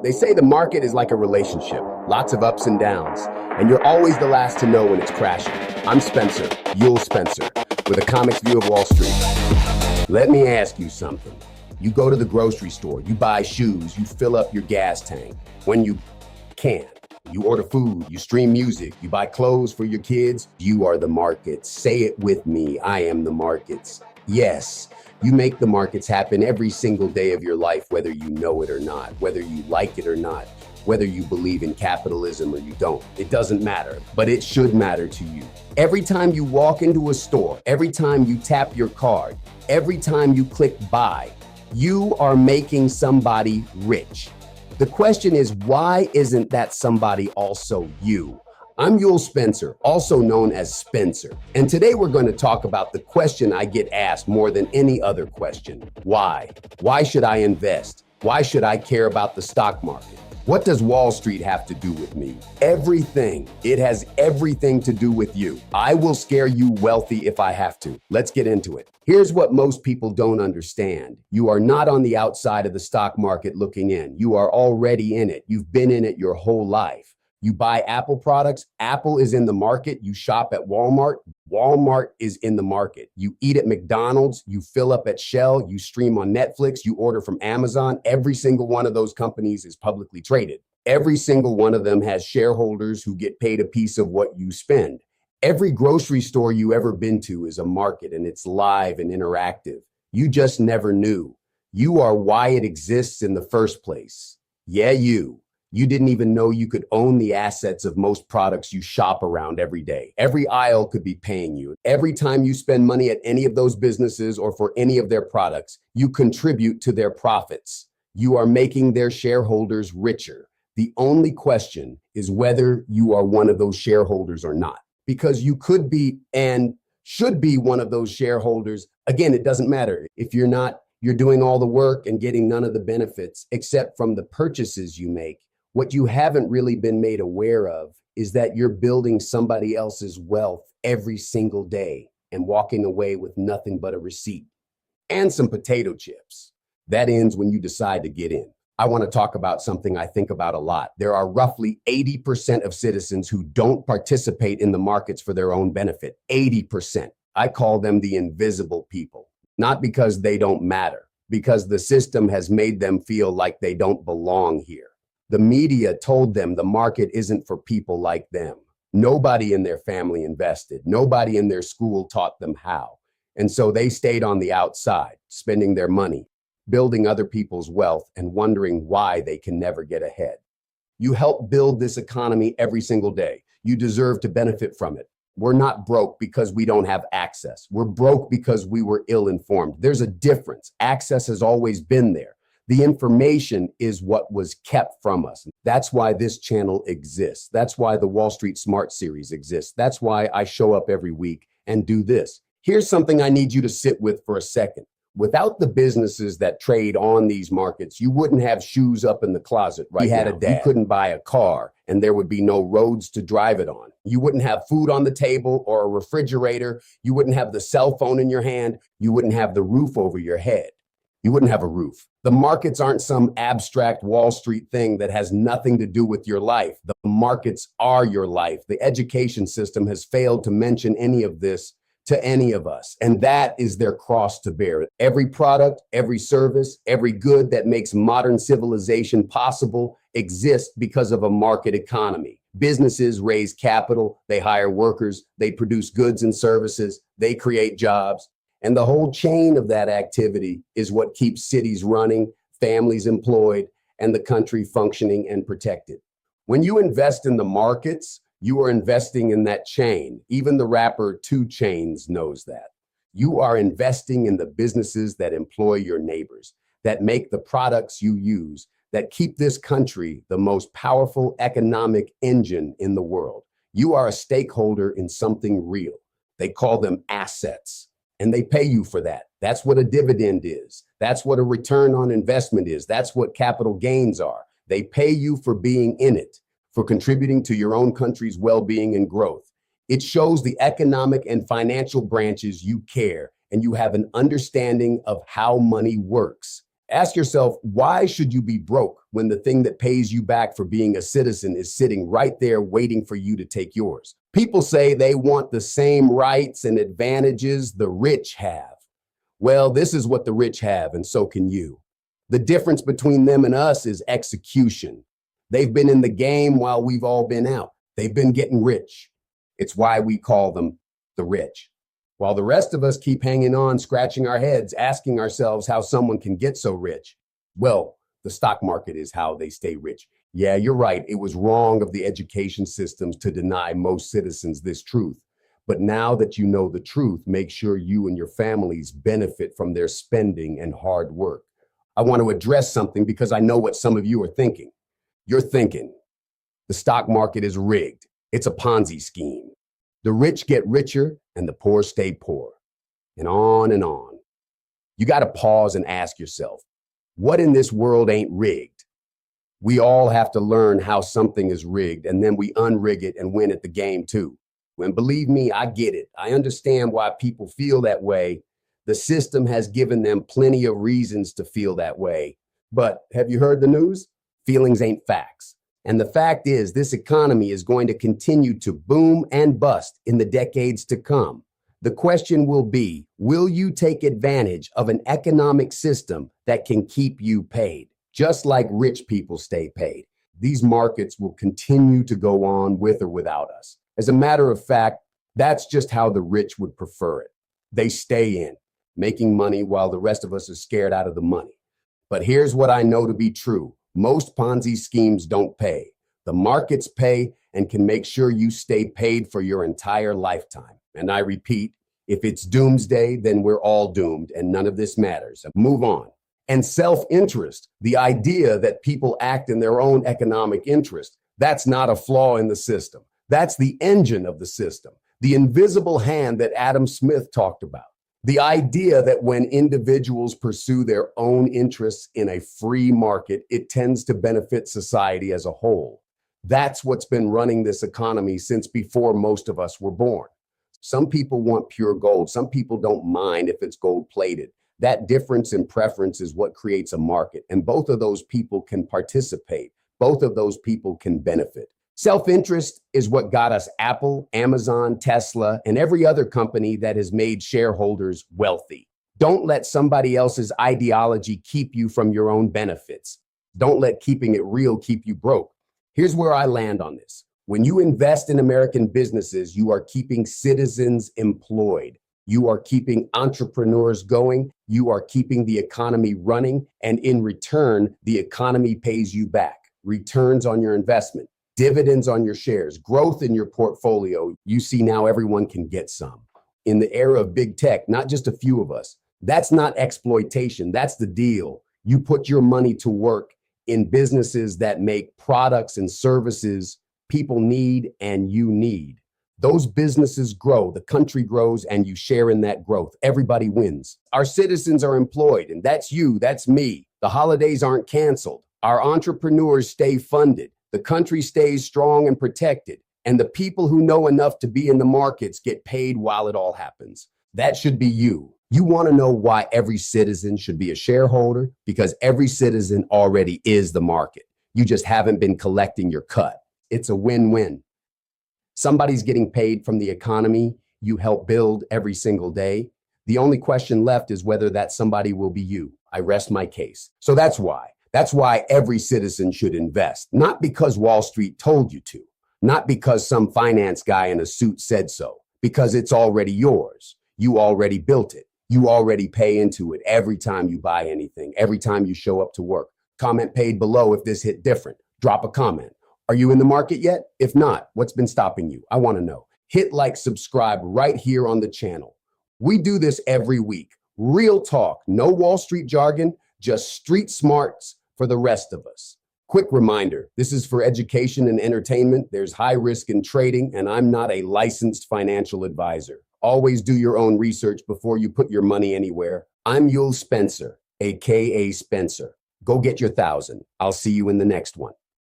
They say the market is like a relationship, lots of ups and downs, and you're always the last to know when it's crashing. I'm Spencer, Yule Spencer, with a comics view of Wall Street. Let me ask you something. You go to the grocery store, you buy shoes, you fill up your gas tank when you can. You order food, you stream music, you buy clothes for your kids. You are the markets. Say it with me. I am the markets. Yes, you make the markets happen every single day of your life, whether you know it or not, whether you like it or not, whether you believe in capitalism or you don't. It doesn't matter, but it should matter to you. Every time you walk into a store, every time you tap your card, every time you click buy, you are making somebody rich. The question is, why isn't that somebody also you? I'm Yule Spencer, also known as Spencer, and today we're going to talk about the question I get asked more than any other question. Why? Why should I invest? Why should I care about the stock market? What does Wall Street have to do with me? Everything. It has everything to do with you. I will scare you wealthy if I have to. Let's get into it. Here's what most people don't understand. You are not on the outside of the stock market looking in. You are already in it. You've been in it your whole life. You buy Apple products, Apple is in the market. You shop at Walmart, Walmart is in the market. You eat at McDonald's, you fill up at Shell, you stream on Netflix, you order from Amazon. Every single one of those companies is publicly traded. Every single one of them has shareholders who get paid a piece of what you spend. Every grocery store you ever been to is a market, and it's live and interactive. You just never knew. You are why it exists in the first place. Yeah, you. You didn't even know you could own the assets of most products you shop around every day. Every aisle could be paying you. Every time you spend money at any of those businesses or for any of their products, you contribute to their profits. You are making their shareholders richer. The only question is whether you are one of those shareholders or not, because you could be and should be one of those shareholders. Again, it doesn't matter. If you're not, you're doing all the work and getting none of the benefits except from the purchases you make. What you haven't really been made aware of is that you're building somebody else's wealth every single day and walking away with nothing but a receipt and some potato chips. That ends when you decide to get in. I want to talk about something I think about a lot. There are roughly 80% of citizens who don't participate in the markets for their own benefit. 80%. I call them the invisible people, not because they don't matter, because the system has made them feel like they don't belong here. The media told them the market isn't for people like them. Nobody in their family invested. Nobody in their school taught them how. And so they stayed on the outside, spending their money, building other people's wealth, and wondering why they can never get ahead. You help build this economy every single day. You deserve to benefit from it. We're not broke because we don't have access. We're broke because we were ill-informed. There's a difference. Access has always been there. The information is what was kept from us. That's why this channel exists. That's why the Wall Street Smart series exists. That's why I show up every week and do this. Here's something I need you to sit with for a second. Without the businesses that trade on these markets, you wouldn't have shoes up in the closet right now. You couldn't buy a car and there would be no roads to drive it on. You wouldn't have food on the table or a refrigerator. You wouldn't have the cell phone in your hand. You wouldn't have the roof over your head. You wouldn't have a roof. The markets aren't some abstract Wall Street thing that has nothing to do with your life. The markets are your life. The education system has failed to mention any of this to any of us, and that is their cross to bear. Every product, every service, every good that makes modern civilization possible exists because of a market economy. Businesses raise capital, they hire workers, they produce goods and services, they create jobs. And the whole chain of that activity is what keeps cities running, families employed, and the country functioning and protected. When you invest in the markets, you are investing in that chain. Even the rapper 2 Chainz knows that. You are investing in the businesses that employ your neighbors, that make the products you use, that keep this country the most powerful economic engine in the world. You are a stakeholder in something real. They call them assets. And they pay you for that. That's what a dividend is. That's what a return on investment is. That's what capital gains are. They pay you for being in it, for contributing to your own country's well-being and growth. It shows the economic and financial branches you care and you have an understanding of how money works. Ask yourself, why should you be broke when the thing that pays you back for being a citizen is sitting right there waiting for you to take yours? People say they want the same rights and advantages the rich have. Well, this is what the rich have, and so can you. The difference between them and us is execution. They've been in the game while we've all been out. They've been getting rich. It's why we call them the rich. While the rest of us keep hanging on, scratching our heads, asking ourselves how someone can get so rich. Well, the stock market is how they stay rich. Yeah, you're right. It was wrong of the education systems to deny most citizens this truth. But now that you know the truth, make sure you and your families benefit from their spending and hard work. I want to address something because I know what some of you are thinking. You're thinking the stock market is rigged. It's a Ponzi scheme. The rich get richer and the poor stay poor. And on and on. You got to pause and ask yourself, what in this world ain't rigged? We all have to learn how something is rigged, and then we unrig it and win at the game too. And believe me, I get it. I understand why people feel that way. The system has given them plenty of reasons to feel that way. But have you heard the news? Feelings ain't facts. And the fact is, this economy is going to continue to boom and bust in the decades to come. The question will be, will you take advantage of an economic system that can keep you paid, just like rich people stay paid? These markets will continue to go on with or without us. As a matter of fact, that's just how the rich would prefer it. They stay in, making money while the rest of us are scared out of the money. But here's what I know to be true. Most Ponzi schemes don't pay. The markets pay and can make sure you stay paid for your entire lifetime. And I repeat, if it's doomsday, then we're all doomed and none of this matters. Move on. And self-interest, the idea that people act in their own economic interest, that's not a flaw in the system. That's the engine of the system, the invisible hand that Adam Smith talked about. The idea that when individuals pursue their own interests in a free market, it tends to benefit society as a whole. That's what's been running this economy since before most of us were born. Some people want pure gold. Some people don't mind if it's gold-plated. That difference in preference is what creates a market, and both of those people can participate. Both of those people can benefit. Self-interest is what got us Apple, Amazon, Tesla, and every other company that has made shareholders wealthy. Don't let somebody else's ideology keep you from your own benefits. Don't let keeping it real keep you broke. Here's where I land on this. When you invest in American businesses, you are keeping citizens employed. You are keeping entrepreneurs going. You are keeping the economy running. And in return, the economy pays you back. Returns on your investment. Dividends on your shares, growth in your portfolio. You see now everyone can get some. In the era of big tech, not just a few of us. That's not exploitation. That's the deal. You put your money to work in businesses that make products and services people need and you need. Those businesses grow, the country grows, and you share in that growth. Everybody wins. Our citizens are employed, and that's you, that's me. The holidays aren't canceled. Our entrepreneurs stay funded. The country stays strong and protected, and the people who know enough to be in the markets get paid while it all happens. That should be you. You want to know why every citizen should be a shareholder? Because every citizen already is the market. You just haven't been collecting your cut. It's a win-win. Somebody's getting paid from the economy you help build every single day. The only question left is whether that somebody will be you. I rest my case. So that's why. That's why every citizen should invest, not because Wall Street told you to, not because some finance guy in a suit said so, because it's already yours. You already built it. You already pay into it every time you buy anything, every time you show up to work. Comment paid below if this hit different. Drop a comment. Are you in the market yet? If not, what's been stopping you? I want to know. Hit like, subscribe right here on the channel. We do this every week. Real talk, no Wall Street jargon, just street smarts for the rest of us. Quick reminder, this is for education and entertainment. There's high risk in trading, and I'm not a licensed financial advisor. Always do your own research before you put your money anywhere. I'm Yul Spencer, a.k.a. Spencer. Go get your 1,000. I'll see you in the next one.